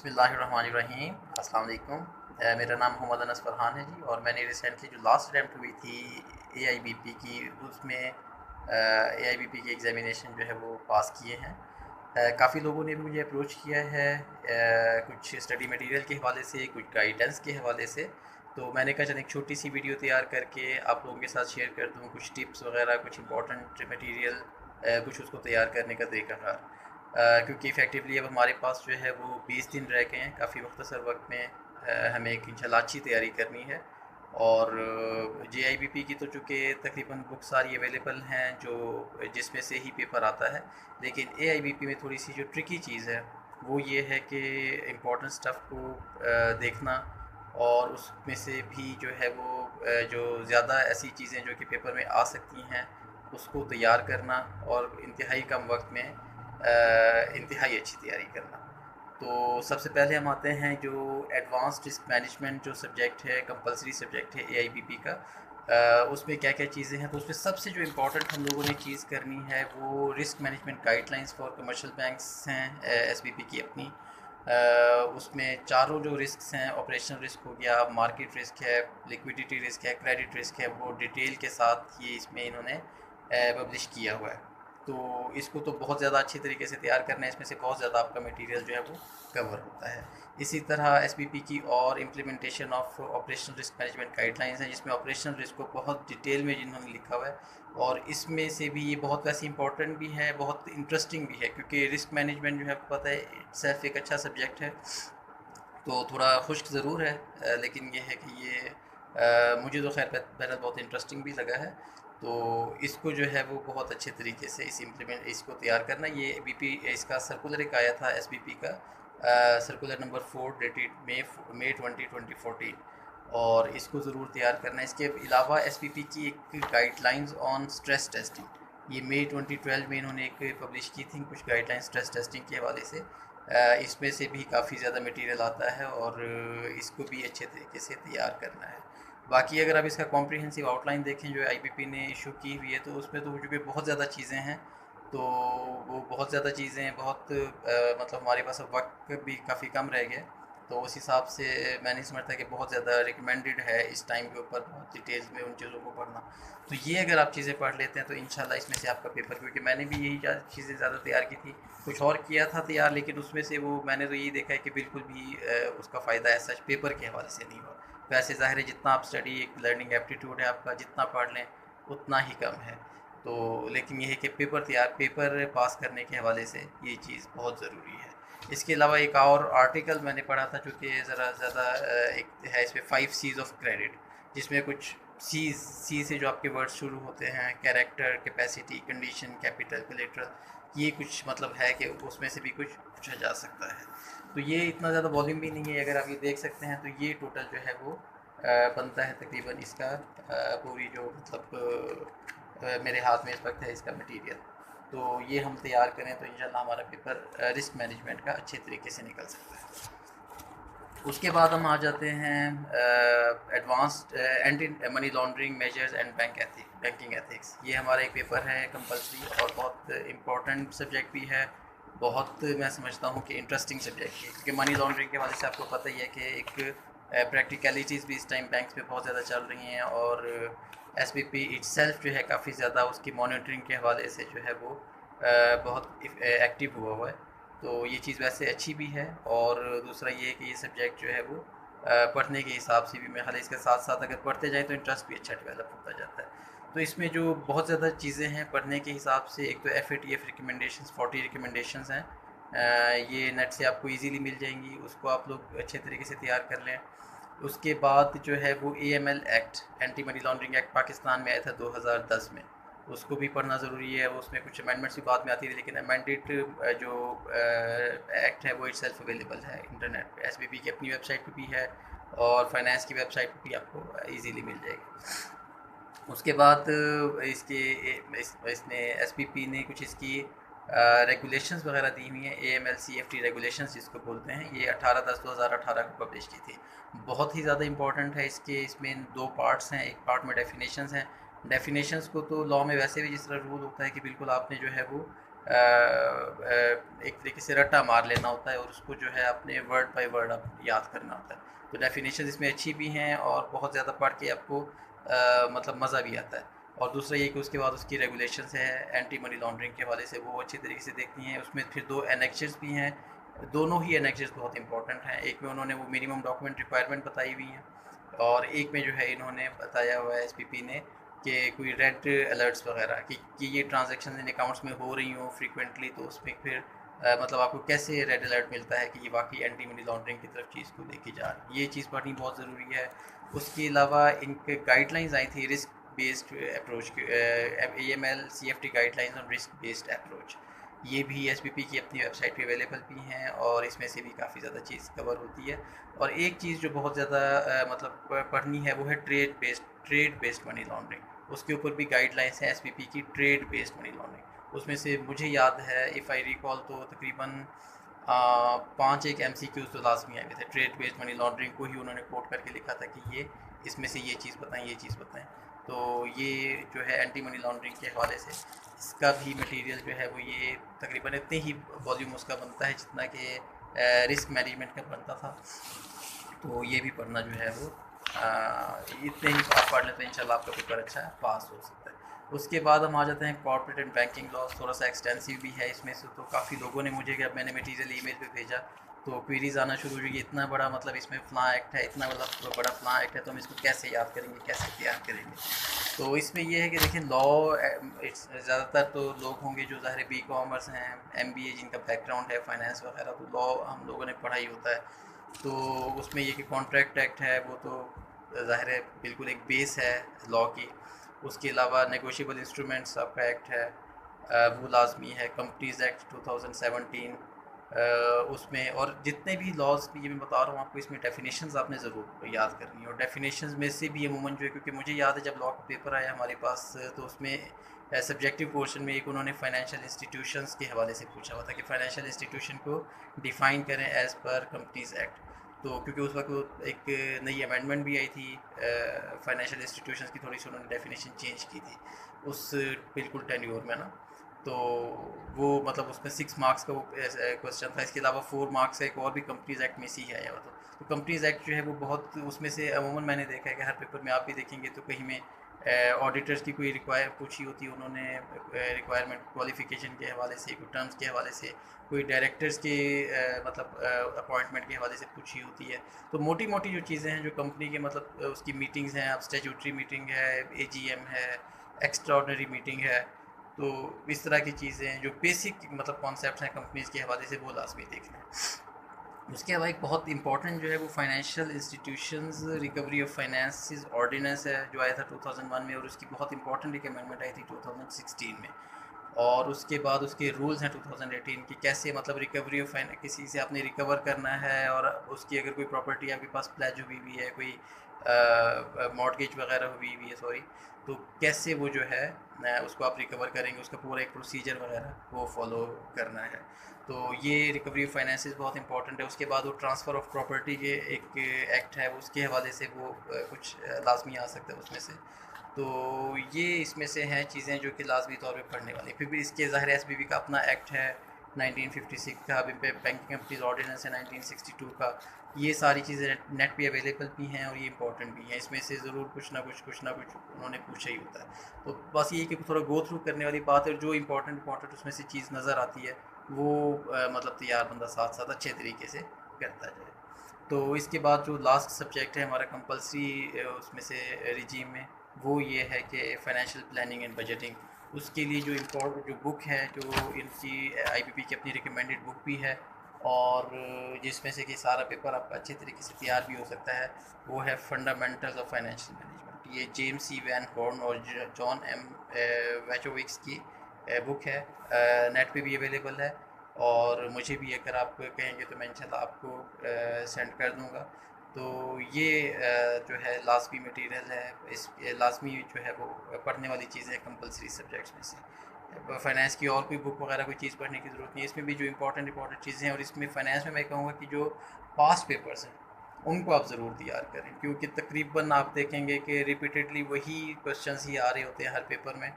बिस्मिल्लाहिर्रहमानिर्रहीम। अस्सलाम वालेकुम। मेरा नाम मोहम्मद अनस फ़रहान है जी, और मैंने रिसेंटली जो लास्ट अटैम्प्ट हुई थी एआईबीपी की, उसमें एआईबीपी की एग्ज़ामिनेशन जो है वो पास किए हैं। काफ़ी लोगों ने भी मुझे अप्रोच किया है, कुछ स्टडी मटेरियल के हवाले से, कुछ गाइडेंस के हवाले से। तो मैंने कहा चलो एक छोटी सी वीडियो तैयार करके आप लोगों के साथ शेयर कर दूँ, कुछ टिप्स वगैरह, कुछ इंपॉर्टेंट मटेरियल, कुछ उसको तैयार करने का तरीक़ाकार। क्योंकि इफ़ेक्टिवली अब हमारे पास जो है वो 20 दिन रह गए हैं, काफ़ी मुख्तसर वक्त में हमें एक इंशाल्लाह अच्छी तैयारी करनी है। और जेआईबीपी की तो चूँकि तकरीबन बुक सारी अवेलेबल हैं, जो जिसमें से ही पेपर आता है। लेकिन एआईबीपी में थोड़ी सी जो ट्रिकी चीज़ है वो ये है कि इम्पोर्टेंट स्टफ़ को देखना, और उसमें से भी जो है वो जो ज़्यादा ऐसी चीज़ें जो कि पेपर में आ सकती हैं उसको तैयार करना, और इंतहाई कम वक्त में इंतहाई अच्छी तैयारी करना। तो सबसे पहले हम आते हैं जो एडवांस्ड रिस्क मैनेजमेंट जो सब्जेक्ट है, कंपलसरी सब्जेक्ट है एआईबीपी का। उसमें क्या क्या चीज़ें हैं, तो उसमें सबसे जो इम्पोर्टेंट हम लोगों ने चीज़ करनी है वो risk management guidelines for commercial banks हैं, एसबीपी की अपनी। उसमें चारों जो रिस्क्स हैं, ऑपरेशनल रिस्क हो गया, मार्केट रिस्क है, लिक्विडिटी रिस्क है, क्रेडिट रिस्क है, वो डिटेल के साथ ये इसमें इन्होंने पब्लिश किया हुआ है। तो इसको तो बहुत ज़्यादा अच्छी तरीके से तैयार करना है, इसमें से बहुत ज़्यादा आपका मटेरियल जो है वो कवर होता है। इसी तरह एसबीपी की और implementation of operational risk management guidelines हैं, जिसमें ऑपरेशनल रिस्क को बहुत डिटेल में जिन्होंने लिखा हुआ है। और इसमें से भी ये बहुत वैसे इंपॉर्टेंट भी है, बहुत इंटरेस्टिंग भी है, क्योंकि रिस्क मैनेजमेंट जो है आपको पता है सेल्फ एक अच्छा सब्जेक्ट है। तो थोड़ा खुश्क ज़रूर है, लेकिन ये है कि ये मुझे तो खैर बहरहाल बहुत इंटरेस्टिंग भी लगा है। तो इसको जो है वो बहुत अच्छे तरीके से इसको तैयार करना। ये बीपी इसका सर्कुलर एक आया था एसबीपी का, सर्कुलर नंबर 4 डेटेड मई 2014, और इसको ज़रूर तैयार करना है। इसके अलावा एसबीपी की एक गाइडलाइंस ऑन स्ट्रेस टेस्टिंग, ये मई 2012 में इन्होंने एक पब्लिश की थी, कुछ गाइडलाइन स्ट्रेस टेस्टिंग के हवाले से। इसमें से भी काफ़ी ज़्यादा मटेरियल आता है, और इसको भी अच्छे तरीके से तैयार करना है। बाकी अगर आप इसका कॉम्प्रिहेंसिव आउटलाइन देखें जो आईबीपी ने इशू की हुई है, तो उसमें तो चूँकि बहुत ज़्यादा चीज़ें हैं, तो वो बहुत ज़्यादा चीज़ें बहुत मतलब हमारे पास अब वक्त भी काफ़ी कम रह गया, तो उस हिसाब से मैंने समझता कि बहुत ज़्यादा रिकमेंडेड है इस टाइम के ऊपर बहुत डिटेल्स में उन चीज़ों को पढ़ना। तो ये अगर आप चीज़ें पढ़ लेते हैं तो इंशाल्लाह इसमें से आपका पेपर, क्योंकि मैंने भी यही चीज़ें ज़्यादा तैयार की थी, कुछ और किया था तैयार, लेकिन उसमें से वो मैंने तो यही देखा है कि बिल्कुल भी उसका फ़ायदा ऐसा पेपर के हवाले से नहीं हुआ। वैसे ज़ाहिर है जितना आप स्टडी, एक लर्निंग एप्टीट्यूड है आपका, जितना पढ़ लें उतना ही कम है। तो लेकिन ये है कि पेपर पास करने के हवाले से ये चीज़ बहुत ज़रूरी है। इसके अलावा एक और आर्टिकल मैंने पढ़ा था जो कि ज़रा ज़्यादा एक है, इसमें 5 सीज़ ऑफ क्रेडिट, जिसमें कुछ सी से जो आपके वर्ड शुरू होते हैं, character, capacity, condition, capital, collateral, ये कुछ मतलब है कि उसमें से भी कुछ पूछा जा सकता है। तो ये इतना ज़्यादा वॉल्यूम भी नहीं है, अगर आप ये देख सकते हैं तो ये टोटल जो है वो बनता है तकरीबन इसका पूरी जो मतलब मेरे हाथ में इस वक्त है इसका मटेरियल। तो ये हम तैयार करें तो इंशाल्लाह हमारा पेपर रिस्क मैनेजमेंट का अच्छे तरीके से निकल सकता है। उसके बाद हम आ जाते हैं advanced anti money laundering measures and banking ethics. ये हमारा एक पेपर है कंपलसरी, और बहुत इम्पोर्टेंट सब्जेक्ट भी है, बहुत मैं समझता हूँ कि इंटरेस्टिंग सब्जेक्ट है, क्योंकि मनी लॉन्ड्रिंग के हवाले से आपको पता ही है कि एक प्रैक्टिकलिटीज़ भी इस टाइम बैंक्स में बहुत ज़्यादा चल रही हैं, और एसबीपी इटसेल्फ जो है काफ़ी ज़्यादा उसकी मॉनिटरिंग के हवाले से जो है वो बहुत एक्टिव हुआ है। तो ये चीज़ वैसे अच्छी भी है, और दूसरा ये है कि ये सब्जेक्ट जो है वो पढ़ने के हिसाब से भी मेरे ख्याल है इसके साथ साथ अगर पढ़ते जाएँ तो इंटरेस्ट भी अच्छा डेवलप होता जाता है। तो इसमें जो बहुत ज़्यादा चीज़ें हैं पढ़ने के हिसाब से, एक तो एफएटीएफ रिकमेंडेशंस 40 रिकमेंडेशंस हैं, ये नेट से आपको इजीली मिल जाएंगी, उसको आप लोग अच्छे तरीके से तैयार कर लें। उसके बाद जो है वो AML act, anti money laundering act Pakistan में आया था 2010 में, उसको भी पढ़ना ज़रूरी है। उसमें कुछ अमेंडमेंट्स भी बाद में आती थी, लेकिन अमेंडेड जो एक्ट है वो इट सेल्फ अवेलेबल है इंटरनेट पे, एसबीपी की अपनी वेबसाइट पे भी है, और फाइनेंस की वेबसाइट पे भी आपको इजीली मिल जाएगी। उसके बाद इसने एसबीपी ने कुछ इसकी रेगुलेशंस वगैरह दी हुई हैं, AML-CFT रेगुलेशंस जिसको बोलते हैं, ये 18/10/2018 को पब्लिश की थी। बहुत ही ज़्यादा इंपॉर्टेंट है। इसमें दो पार्ट्स हैं, एक पार्ट में डेफिनेशंस हैं। डेफिनेशंस को तो लॉ में वैसे भी जिस तरह रूल होता है कि बिल्कुल आपने जो है वो एक तरीके से रट्टा मार लेना होता है और उसको जो है अपने वर्ड बाय वर्ड आप याद करना होता है। तो डेफिनेशन इसमें अच्छी भी हैं और बहुत ज़्यादा पढ़ के आपको मतलब मज़ा भी आता है। और दूसरा ये कि उसके बाद उसकी रेगुलेशंस है एंटी मनी लॉन्ड्रिंग के हवाले से, वो अच्छी तरीके से देखती हैं। उसमें फिर 2 एनेक्सेस भी हैं, दोनों ही एनेक्सेस बहुत इंपॉर्टेंट हैं। एक में उन्होंने वो मिनिमम डॉक्यूमेंट रिक्वायरमेंट बताई हुई हैं और एक में जो है इन्होंने बताया हुआ है एसपीपी ने कि कोई रेड अलर्ट्स वगैरह कि ये ट्रांजैक्शन इन अकाउंट्स में हो रही हो फ्रीक्वेंटली, तो उसमें फिर मतलब आपको कैसे रेड अलर्ट मिलता है कि ये वाकई एंटी मनी लॉन्ड्रिंग की तरफ चीज़ को लेके जा रही है। ये चीज़ पढ़नी बहुत ज़रूरी है। उसके अलावा इनके गाइडलाइंस आई थी risk based approach AML CFT guidelines on risk based approach. ये भी एसपीपी की अपनी वेबसाइट पे अवेलेबल भी हैं और इसमें से भी काफ़ी ज़्यादा चीज़ कवर होती है। और एक चीज़ जो बहुत ज़्यादा मतलब पढ़नी है वो है ट्रेड बेस्ड मनी लॉन्ड्रिंग। उसके ऊपर भी गाइडलाइंस हैं एसपीपी की, ट्रेड बेस्ड मनी लॉन्ड्रिंग। उसमें से मुझे याद है इफ़ आई रिकॉल तो तकरीबन 5 एक MCQs तो लाजमी आए हुए थे। ट्रेड बेस्ड मनी लॉन्ड्रिंग को ही उन्होंने कोट करके लिखा था कि ये इसमें से ये चीज़ बताएं, ये चीज़ बताएं। तो ये जो है एंटी मनी लॉन्ड्रिंग के हवाले से इसका भी मटेरियल जो है वो ये तकरीबन इतने ही वॉल्यूम उसका बनता है जितना कि रिस्क मैनेजमेंट का बनता था। तो ये भी पढ़ना जो है वो इतने ही आप पढ़ लेते हैं, इंशाल्लाह आपका पेपर अच्छा पास हो सकता है। उसके बाद हम आ जाते हैं कॉर्पोरेट एंड बैंकिंग लॉ। थोड़ा सा एक्सटेंसिव भी है इसमें से, तो काफ़ी लोगों ने मुझे, जब मैंने मटीरियल ईमेल पे भेजा तो क्वेरीज आना शुरू हुई कि इतना बड़ा मतलब इसमें फ़लाँ एक्ट है, इतना मतलब बड़ा फ़लाँ एक्ट है, तो हम इसको कैसे याद करेंगे, कैसे तैयार करेंगे। तो इसमें ये है कि देखिए लॉ ज़्यादातर तो लोग होंगे जो ज़ाहिर बी कॉमर्स हैं, MBA जिनका बैकग्राउंड है फाइनेंस वगैरह, तो लॉ हम लोगों ने पढ़ा ही होता है। तो उसमें ये कि कॉन्ट्रैक्ट एक्ट है वो तो ज़ाहिर है बिल्कुल एक बेस है लॉ की। उसके अलावा नेगोशिएबल इंस्ट्रूमेंट्स आपका एक्ट है, वो लाजमी है। कंपनीज एक्ट 2017 उसमें, और जितने भी लॉज भी ये मैं बता रहा हूँ आपको, इसमें डेफिनेशंस आपने ज़रूर याद करनी है। और डेफिनेशंस में से भी अमूमन जो है, क्योंकि मुझे याद है जब लॉ का पेपर आया हमारे पास तो उसमें सब्जेक्टिव पोर्शन में एक उन्होंने फाइनेंशियल इंस्टीट्यूशंस के हवाले से पूछा हुआ था कि फाइनेंशियल इंस्टीट्यूशन को डिफ़ाइन करें एज़ पर कंपनीज एक्ट। तो क्योंकि उस वक्त एक नई अमेंडमेंट भी आई थी फाइनेंशियल इंस्टीट्यूशंस की, थोड़ी सी उन्होंने डेफिनेशन चेंज की थी उस बिल्कुल टेन्योर में ना। तो वो मतलब उसमें 6 मार्क्स का वो क्वेश्चन था। इसके अलावा 4 मार्क्स का एक और भी कंपनीज एक्ट में से ही आया हुआ था। तो कंपनीज एक्ट जो है वो बहुत उसमें से अमूमन मैंने देखा है कि हर पेपर में आप भी देखेंगे तो कहीं में ऑडिटर्स की कोई रिक्वायर पूछी होती है उन्होंने, रिक्वायरमेंट क्वालिफ़िकेशन के हवाले से, कोई टर्म्स के हवाले से, कोई डायरेक्टर्स के मतलब अपॉइंटमेंट के हवाले से पूछी होती है। तो मोटी मोटी जो चीज़ें हैं जो कंपनी के मतलब उसकी मीटिंग्स हैं, अब स्टैट्यूटरी मीटिंग है, AGM है, एक्स्ट्रा ऑर्डिनरी मीटिंग है, तो इस तरह की चीज़ें जो बेसिक मतलब कॉन्सेप्ट्स हैं कंपनीज़ के हवाले से वो लाजमी देखना है। उसके अलावा एक बहुत इंपॉर्टेंट जो है वो financial institutions recovery of finances ordinance है जो आया था 2001 में, और उसकी बहुत इंपॉर्टेंट एक अमेंडमेंट आई थी 2016 में। और उसके बाद उसके रूल्स हैं 2018 की, कैसे मतलब रिकवरी ऑफ किसी से आपने रिकवर करना है और उसकी अगर कोई प्रॉपर्टी आपके पास प्लेज हुई हुई है, कोई मॉर्टगेज वगैरह हुई हुई है सॉरी, तो कैसे वो जो है उसको आप रिकवर करेंगे, उसका पूरा एक प्रोसीजर वगैरह वो फॉलो करना है। तो ये रिकवरी ऑफ फाइनेंसेस बहुत इंपॉर्टेंट है। उसके बाद वो ट्रांसफ़र ऑफ प्रॉपर्टी के एक एक्ट है, उसके हवाले से वो कुछ लाजमी आ सकता है उसमें से। तो ये इसमें से हैं चीज़ें जो कि लाजमी तौर पे पढ़ने वाली। फिर भी इसके ज़ाहिर SBB का अपना एक्ट है 1956 का, अभी बैंकिंग कंपनीज ऑर्डिनेंस है 1962 का। ये सारी चीज़ें नेट पे अवेलेबल भी हैं और ये इंपॉर्टेंट भी हैं। इसमें से ज़रूर कुछ ना कुछ उन्होंने पूछा ही होता है। तो बस ये कि थोड़ा गो थ्रू करने वाली बात है, जो इंपॉर्टेंट उसमें से चीज़ नज़र आती है वो मतलब तैयार बंदा साथ साथ अच्छे तरीके से करता जाए। तो इसके बाद जो लास्ट सब्जेक्ट है हमारा कंपलसरी उसमें से रिजीम में, वो ये है कि फाइनेंशियल प्लानिंग एंड बजटिंग। उसके लिए जो बुक है, जो इनकी IBP की अपनी रिकमेंडेड बुक भी है और जिसमें से कि सारा पेपर आपका अच्छे तरीके से तैयार भी हो सकता है, वो है फंडामेंटल्स ऑफ फाइनेंशियल मैनेजमेंट। ये जेम्स C. वैन हॉर्न और जॉन M. वैचोविक्स की बुक है, नेट पे भी अवेलेबल है। और मुझे भी अगर आप कहेंगे तो मैं इंशाल्लाह आपको सेंड कर दूँगा। तो ये जो है लाजमी मटेरियल है, इस लाजमी जो है वो पढ़ने वाली चीज़ें कंपलसरी सब्जेक्ट्स में से। फाइनेंस की और कोई बुक वगैरह कोई चीज़ पढ़ने की ज़रूरत नहीं है। इसमें भी जो इंपॉर्टेंट चीज़ें हैं, और इसमें फ़ाइनेंस में मैं कहूँगा कि जो पास्ट पेपर्स हैं उनको आप ज़रूर तैयार करें, क्योंकि तकरीबन आप देखेंगे कि रिपीटेडली वही क्वेश्चंस ही आ रहे होते हैं हर पेपर में।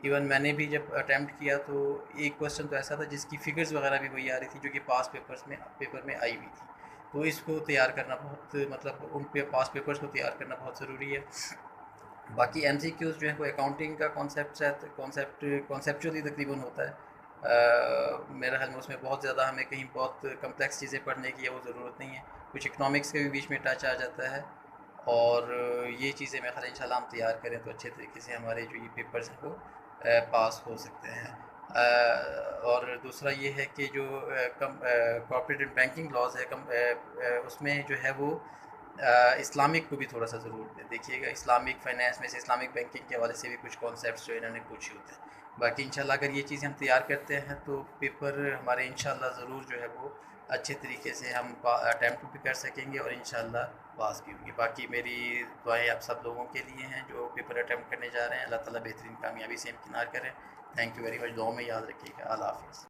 इवन मैंने भी जब अटैम्प्ट किया तो एक क्वेश्चन तो ऐसा था जिसकी फ़िगर्स वगैरह भी वही आ रही थी जो कि पास पेपर में आई हुई थी। तो इसको तैयार करना बहुत, मतलब उन पे पास पेपर्स को तैयार करना बहुत ज़रूरी है। बाकी एमसीक्यूज़ जो है वो अकाउंटिंग का कॉन्सेप्चुअली तकरीबन होता है। मेरा ख्याल में उसमें बहुत ज़्यादा हमें कहीं बहुत कम्प्लेक्स चीज़ें पढ़ने की है वो ज़रूरत नहीं है। कुछ इकनॉमिक्स के भी बीच में टच आ जाता है, और ये चीज़ें मैं ख़्याल इंशाल्लाह हम तैयार करें तो अच्छे तरीके से हमारे जो ये पेपर्स हैं वो पास हो सकते हैं। और दूसरा ये है कि जो कॉर्पोरेट बैंकिंग लॉज है उसमें जो है वो इस्लामिक को भी थोड़ा सा ज़रूर देखिएगा। इस्लामिक फाइनेंस में से इस्लामिक बैंकिंग के हवाले से भी कुछ कॉन्सेप्ट्स जो इन्होंने पूछे होते हैं। बाकी इंशाल्लाह अगर ये चीज़ें हम तैयार करते हैं तो पेपर हमारे इंशाल्लाह ज़रूर जो है वो अच्छे तरीके से हम अटैम्प्ट भी कर सकेंगे और इंशाल्लाह पास भी होंगे। बाकी मेरी दुआएं आप सब लोगों के लिए हैं जो पेपर अटैम्प्ट करने जा रहे हैं। अल्लाह ताला बेहतरीन कामयाबी से इम्तिहान करें। Thank you very much. दुआ में याद रखिएगा। अल्लाह हाफ़िज़।